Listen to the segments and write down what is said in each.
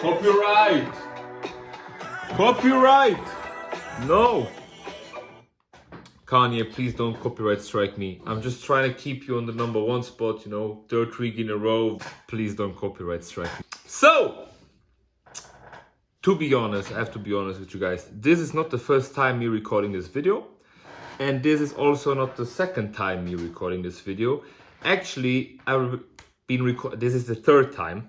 Copyright! Copyright! No! Kanye, please don't copyright strike me. I'm just trying to keep you on the number one spot, you know, third week in a row. Please don't copyright strike me. So, to be honest, I have to be honest with you guys. This is not the first time me recording this video. And this is also not the second time me recording this video. Actually, I've been this is the third time.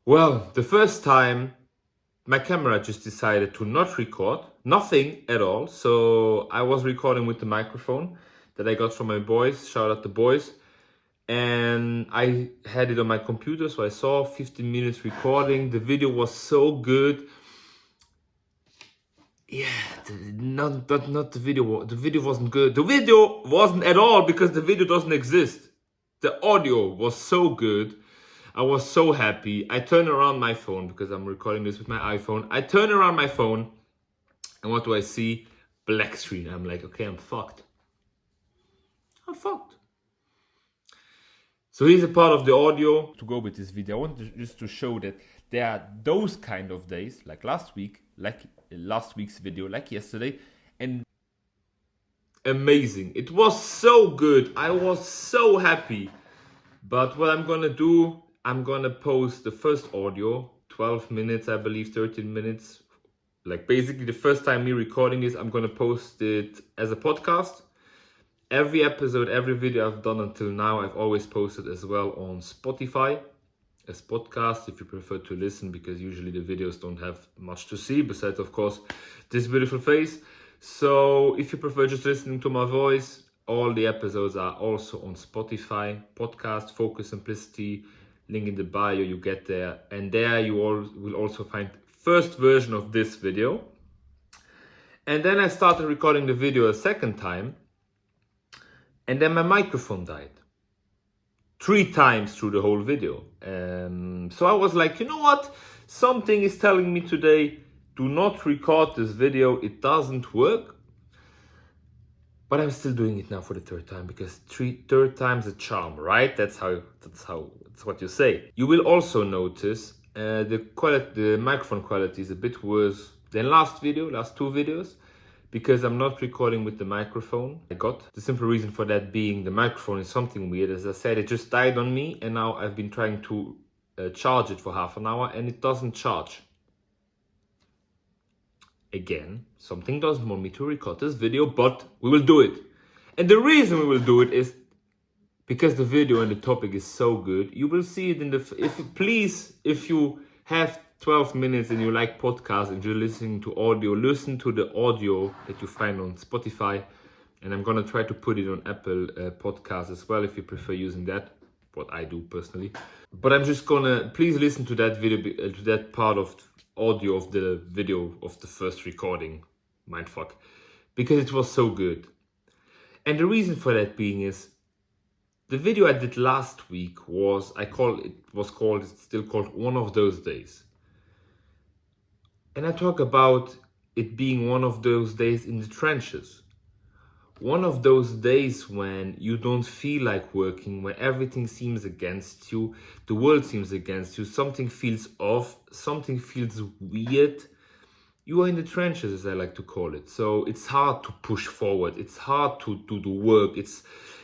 Well, the first time, my camera just decided to not record, nothing at all. So I was recording with the microphone that I got from my boys, shout out the boys. And I had it on my computer, so I saw 15 minutes recording. The video was so good. Yeah, not the video. The video wasn't good. The video wasn't at all because the video doesn't exist. The audio was so good. I was so happy. I turned around my phone because I'm recording this with my iPhone. I turn around my phone and what do I see? Black screen. I'm like, okay, I'm fucked. I'm fucked. So here's a part of the audio. To go with this video, I want just to show that there are those kind of days, like last week, like last week's video, like yesterday, and amazing. It was so good. I was so happy. But what I'm gonna do, I'm gonna post the first audio, 12 minutes, I believe, 13 minutes. Like basically the first time me recording this, I'm gonna post it as a podcast. Every episode, every video I've done until now, I've always posted as well on Spotify as podcast if you prefer to listen, because usually the videos don't have much to see besides, of course, this beautiful face. So if you prefer just listening to my voice, all the episodes are also on Spotify, podcast, Focus, Simplicity, link in the bio, you get there. And there you all will also find first version of this video. And then I started recording the video a second time. And then my microphone died 3 times through the whole video. So I was like, you know what? Something is telling me today, do not record this video. It doesn't work. But I'm still doing it now for the third time because third time's a charm, right? That's what you say. You will also notice the microphone quality is a bit worse than last 2 videos. Because I'm not recording with the microphone I got. The simple reason for that being the microphone is something weird. As I said, it just died on me and now I've been trying to charge it for half an hour and it doesn't charge. Again, something doesn't want me to record this video, but we will do it. And the reason we will do it is because the video and the topic is so good. You will see it in the... If you have 12 minutes and you like podcasts and you're listening to audio, listen to the audio that you find on Spotify. And I'm gonna try to put it on Apple Podcasts as well if you prefer using that, what I do personally. But I'm just gonna, please listen to that video, to that part of audio of the video of the first recording, mindfuck, because it was so good. And the reason for that being is, the video I did last week was, it's still called One of Those Days. And I talk about it being one of those days in the trenches. One of those days when you don't feel like working, when everything seems against you, the world seems against you, something feels off, something feels weird. You are in the trenches, as I like to call it. So it's hard to push forward. It's hard to do the work.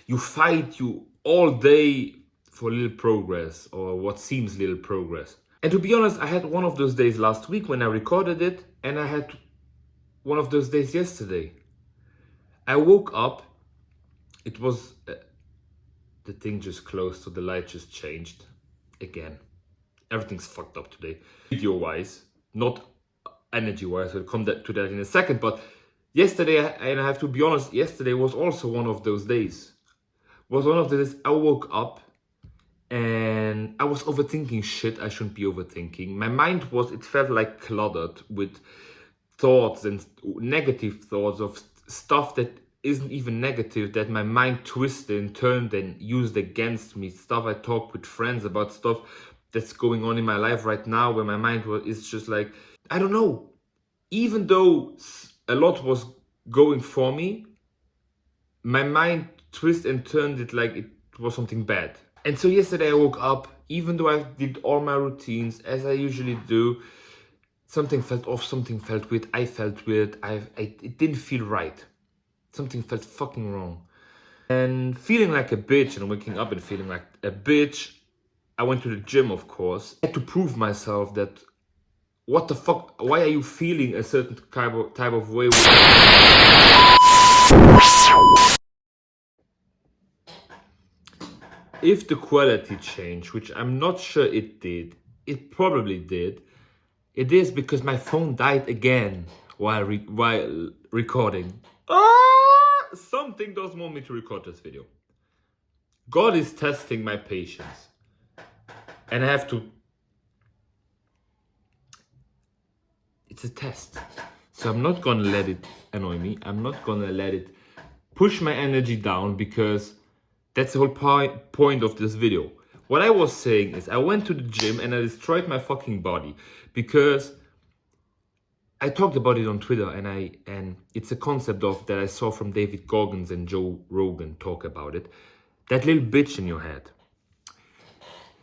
You fight all day for little progress, or what seems little progress. And to be honest, I had one of those days last week when I recorded it, and I had one of those days yesterday. I woke up, it was, the thing just closed, so the light just changed again. Everything's fucked up today, video-wise, not energy-wise. We'll come to that in a second, but yesterday, and I have to be honest, yesterday was also one of those days. I woke up, and I was overthinking shit I shouldn't be overthinking. My mind it felt like cluttered with thoughts and negative thoughts of stuff that isn't even negative, that my mind twisted and turned and used against me. Stuff I talked with friends about, stuff that's going on in my life right now, where my mind is just like, I don't know. Even though a lot was going for me, my mind twisted and turned it like it was something bad. And so yesterday I woke up, even though I did all my routines as I usually do, something felt off, something felt weird, I felt weird, it didn't feel right. Something felt fucking wrong. And feeling like a bitch and waking up and feeling like a bitch, I went to the gym, of course. I had to prove myself that, what the fuck, why are you feeling a certain type of way? If the quality changed, which I'm not sure it did, it probably did. It is because my phone died again while recording. Something doesn't want me to record this video. God is testing my patience. And I have to... It's a test. So I'm not gonna let it annoy me. I'm not gonna let it push my energy down, because that's the whole point of this video. What I was saying is I went to the gym and I destroyed my fucking body, because I talked about it on Twitter, and it's a concept of that I saw from David Goggins and Joe Rogan talk about it. That little bitch in your head.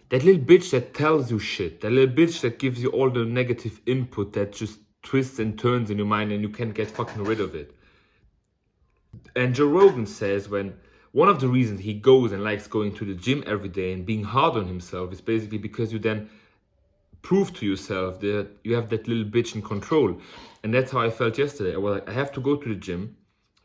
That little bitch that tells you shit. That little bitch that gives you all the negative input that just twists and turns in your mind and you can't get fucking rid of it. And Joe Rogan says when one of the reasons he goes and likes going to the gym every day and being hard on himself is basically because you then prove to yourself that you have that little bitch in control. And that's how I felt yesterday. I was like, I have to go to the gym,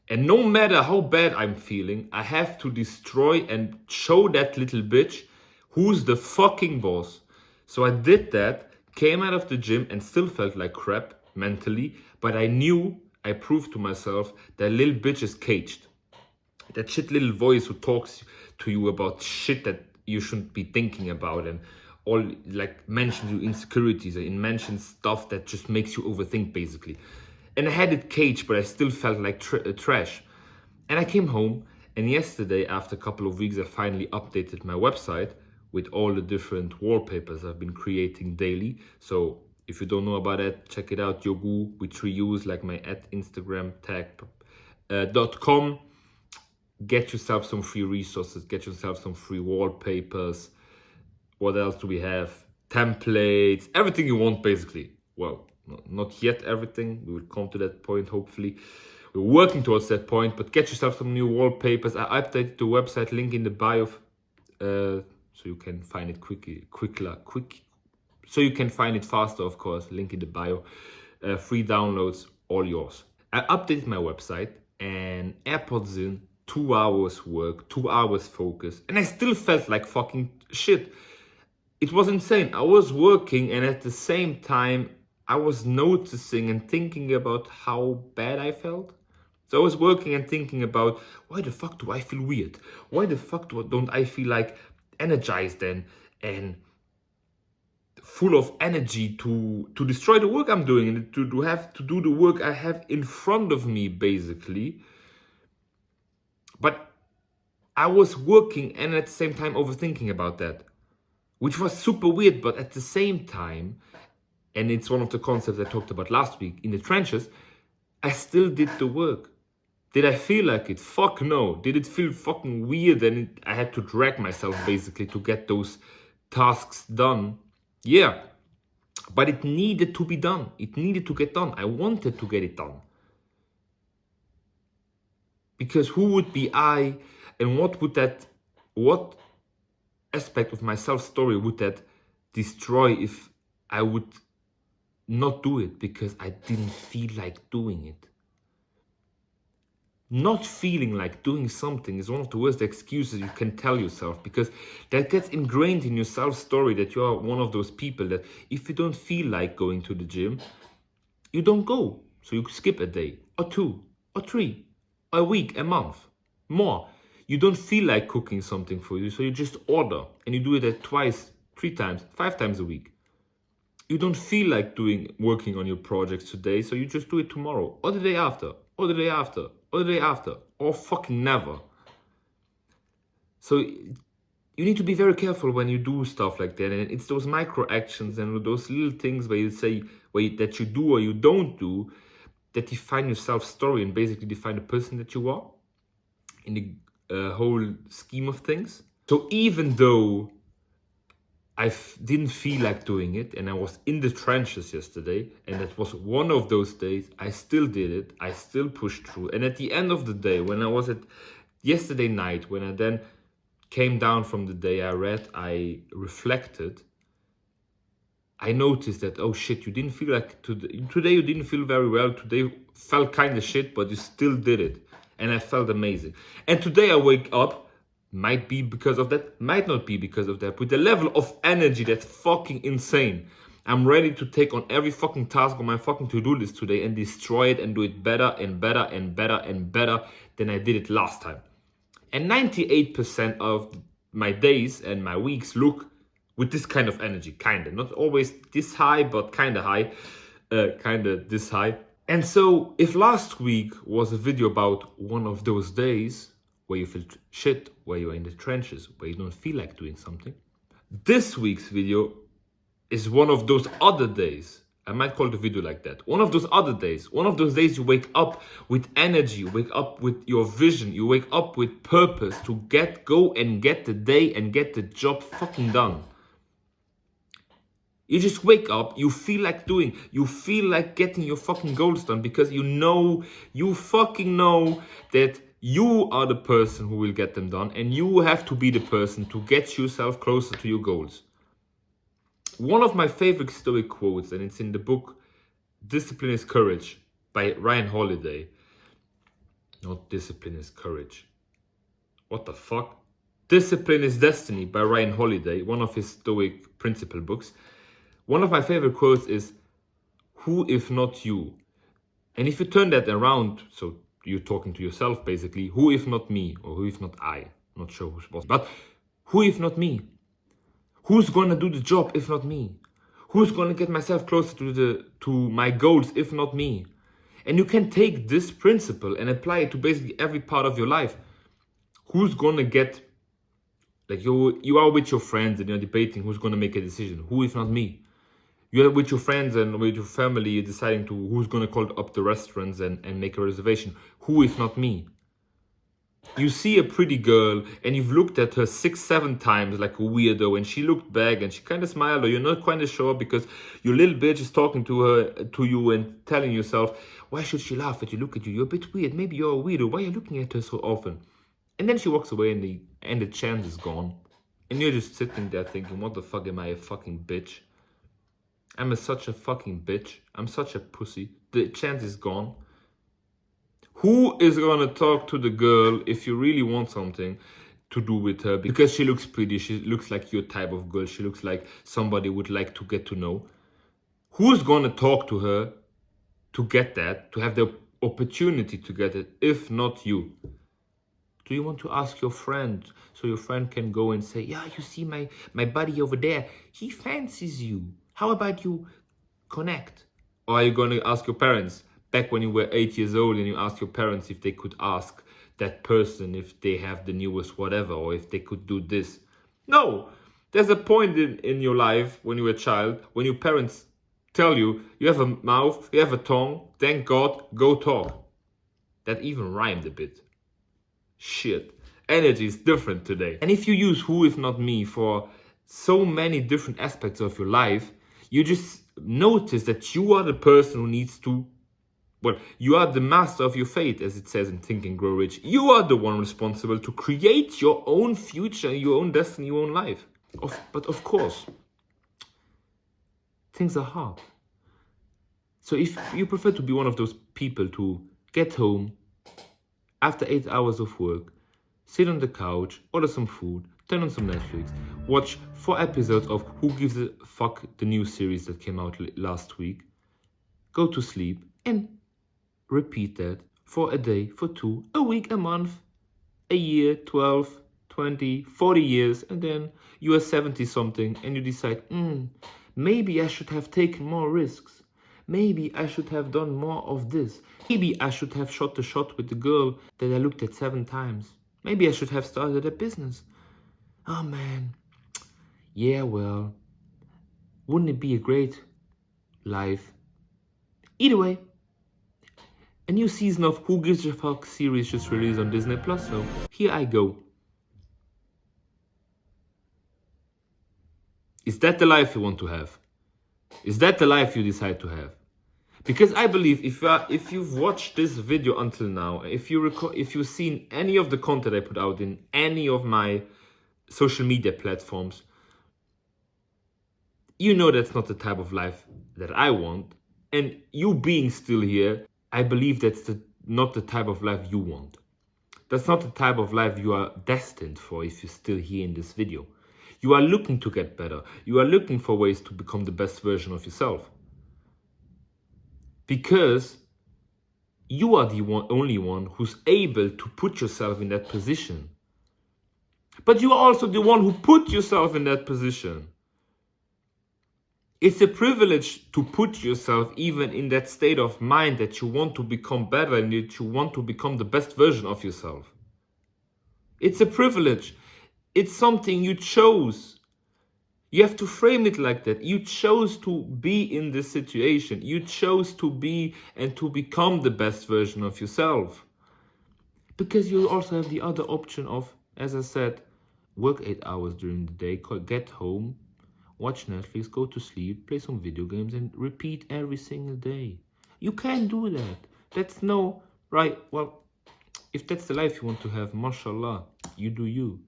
and no matter how bad I'm feeling, I have to destroy and show that little bitch who's the fucking boss. So I did that, came out of the gym and still felt like crap mentally, but I knew, I proved to myself that little bitch is caged. That shit little voice who talks to you about shit that you shouldn't be thinking about, and all like mentions your insecurities and mentions stuff that just makes you overthink basically. And I had it caged, but I still felt like trash. And I came home, and yesterday, after a couple of weeks, I finally updated my website with all the different wallpapers I've been creating daily. So if you don't know about it, check it out, diogu with 3 U's, like my @Instagram tag .com. Get yourself some free resources, get yourself some free wallpapers. What else do we have? Templates, everything you want basically. Well, not yet everything. We will come to that point hopefully. We're working towards that point, but get yourself some new wallpapers. I updated the website, link in the bio, so you can find it so you can find it faster, of course. Link in the bio. Free downloads, all yours. I updated my website, and AirPods in, 2 hours work, 2 hours focus, and I still felt like fucking shit. It was insane. I was working, and at the same time, I was noticing and thinking about how bad I felt. So I was working and thinking about, why the fuck do I feel weird? Why the fuck don't I feel like energized and full of energy to destroy the work I'm doing, and to have to do the work I have in front of me basically. But I was working and at the same time overthinking about that, which was super weird. But at the same time, and it's one of the concepts I talked about last week in the trenches, I still did the work. Did I feel like it? Fuck no. Did it feel fucking weird and I had to drag myself basically to get those tasks done? Yeah. But it needed to be done. It needed to get done. I wanted to get it done. Because who would be I, and what aspect of my self-story would that destroy if I would not do it because I didn't feel like doing it? Not feeling like doing something is one of the worst excuses you can tell yourself, because that gets ingrained in your self-story that you are one of those people that if you don't feel like going to the gym, you don't go. So you skip a day or 2 or 3, a week, a month, more. You don't feel like cooking something for you, so you just order, and you do it at twice, 3 times, 5 times a week. You don't feel like working on your projects today, so you just do it tomorrow, or the day after, or the day after, or the day after, or fucking never. So you need to be very careful when you do stuff like that, and it's those micro actions and those little things where you say that you do or you don't do that define your self-story and basically define the person that you are in the whole scheme of things. So even though didn't feel like doing it and I was in the trenches yesterday, and that was one of those days, I still did it. I still pushed through. And at the end of the day, when I was at yesterday night, when I then came down from the day, I read, I reflected, I noticed that, oh shit, you didn't feel like today you didn't feel very well. Today felt kind of shit, but you still did it. And I felt amazing. And today I wake up, might be because of that, might not be because of that, with a level of energy that's fucking insane. I'm ready to take on every fucking task on my fucking to-do list today and destroy it and do it better and better and better and better than I did it last time. And 98% of my days and my weeks look with this kind of energy, kinda. Not always this high, but kinda high. Kinda this high. And so, if last week was a video about one of those days where you feel shit, where you're in the trenches, where you don't feel like doing something, this week's video is one of those other days. I might call the video like that. One of those other days. One of those days you wake up with energy, you wake up with your vision, you wake up with purpose to go and get the day and get the job fucking done. You just wake up, you feel like doing, you feel like getting your fucking goals done because you fucking know that you are the person who will get them done, and you have to be the person to get yourself closer to your goals. One of my favorite Stoic quotes, and it's in the book Discipline is Courage by Ryan Holiday. Not Discipline is Courage. What the fuck? Discipline is Destiny by Ryan Holiday, one of his Stoic principle books. One of my favorite quotes is, who if not you? And if you turn that around, so you're talking to yourself basically, who if not me? Or who if not I? Not sure who's boss, but who if not me? Who's gonna do the job if not me? Who's gonna get myself closer to my goals if not me? And you can take this principle and apply it to basically every part of your life. Who's gonna get, like you are with your friends and you're debating who's gonna make a decision. Who if not me? You're with your friends and with your family, you're deciding to who's gonna call up the restaurants and make a reservation. Who if not me? You see a pretty girl and you've looked at her 6-7 times like a weirdo, and she looked back and she kind of smiled, or you're not quite sure because your little bitch is talking to you and telling yourself, why should she laugh at you, look at you, you're a bit weird, maybe you're a weirdo, why are you looking at her so often? And then she walks away and the chance is gone. And you're just sitting there thinking, what the fuck, am I a fucking bitch? I'm such a fucking bitch. I'm such a pussy. The chance is gone. Who is gonna talk to the girl if you really want something to do with her because she looks pretty, she looks like your type of girl, she looks like somebody would like to get to know? Who's gonna talk to her to get that, to have the opportunity to get it, if not you? Do you want to ask your friend so your friend can go and say, yeah, you see my buddy over there, he fancies you. How about you connect? Or are you going to ask your parents, back when you were 8 years old and you asked your parents if they could ask that person if they have the newest whatever, or if they could do this? No, there's a point in your life when you were a child, when your parents tell you, you have a mouth, you have a tongue, thank God, go talk. That even rhymed a bit. Shit. Energy is different today. And if you use who if not me for so many different aspects of your life, you just notice that you are the person who needs to, well, you are the master of your fate, as it says in Think and Grow Rich. You are the one responsible to create your own future, your own destiny, your own life. But of course, things are hard. So if you prefer to be one of those people to get home after 8 hours of work, sit on the couch, order some food, turn on some Netflix, watch 4 episodes of Who Gives a Fuck, the new series that came out last week, go to sleep, and repeat that for a day, for 2, a week, a month, a year, 12, 20, 40 years, and then you are 70 something and you decide, maybe I should have taken more risks. Maybe I should have done more of this. Maybe I should have shot the shot with the girl that I looked at 7 times. Maybe I should have started a business. Oh man. Yeah, well, wouldn't it be a great life? Either way, a new season of Who Gives a Fuck series just released on Disney Plus, so here I go. Is that the life you want to have? Is that the life you decide to have? Because I believe if you've watched this video until now, if you've seen any of the content I put out in any of my social media platforms, you know that's not the type of life that I want. And you being still here, I believe that's not the type of life you want. That's not the type of life you are destined for if you're still here in this video. You are looking to get better. You are looking for ways to become the best version of yourself. Because you are the only one who's able to put yourself in that position. But you are also the one who put yourself in that position. It's a privilege to put yourself even in that state of mind that you want to become better and that you want to become the best version of yourself. It's a privilege. It's something you chose. You have to frame it like that. You chose to be in this situation. You chose to be and to become the best version of yourself. Because you also have the other option of, as I said, work 8 hours during the day, get home, watch Netflix, go to sleep, play some video games and repeat every single day. You can do that. That's no, right, well, if that's the life you want to have, mashallah, you do you.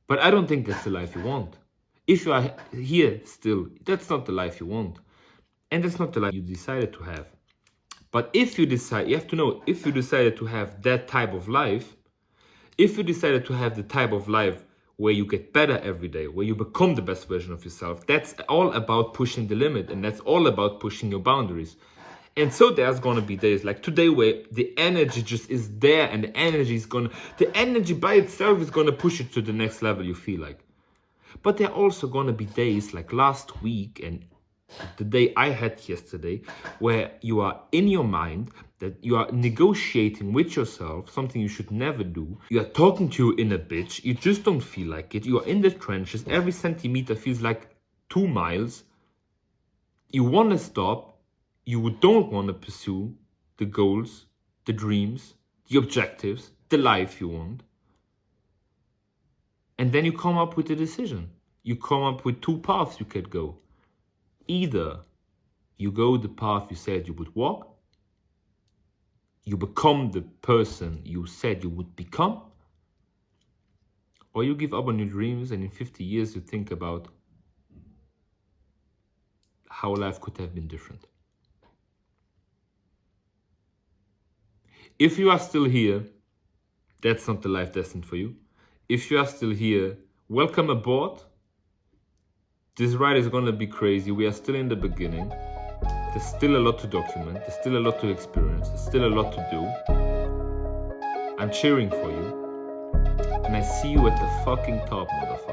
But I don't think that's the life you want. If you are here still, that's not the life you want. And that's not the life you decided to have. But if you decide, you have to know, if you decided to have that type of life, if you decided to have the type of life where you get better every day, where you become the best version of yourself, that's all about pushing the limit, and that's all about pushing your boundaries. And so there's gonna be days like today where the energy just is there, and the energy by itself is gonna push you to the next level you feel like. But there are also gonna be days like last week and the day I had yesterday, where you are in your mind, that you are negotiating with yourself, something you should never do. You are talking to your inner bitch, you just don't feel like it. You are in the trenches, every centimeter feels like 2 miles. You want to stop, you don't want to pursue the goals, the dreams, the objectives, the life you want. And then you come up with a decision. You come up with 2 paths you could go. Either you go the path you said you would walk, you become the person you said you would become, or you give up on your dreams and in 50 years you think about how life could have been different. If you are still here, that's not the life destined for you. If you are still here, welcome aboard. This ride is gonna be crazy. We are still in the beginning. There's still a lot to document. There's still a lot to experience. There's still a lot to do. I'm cheering for you. And I see you at the fucking top, motherfucker.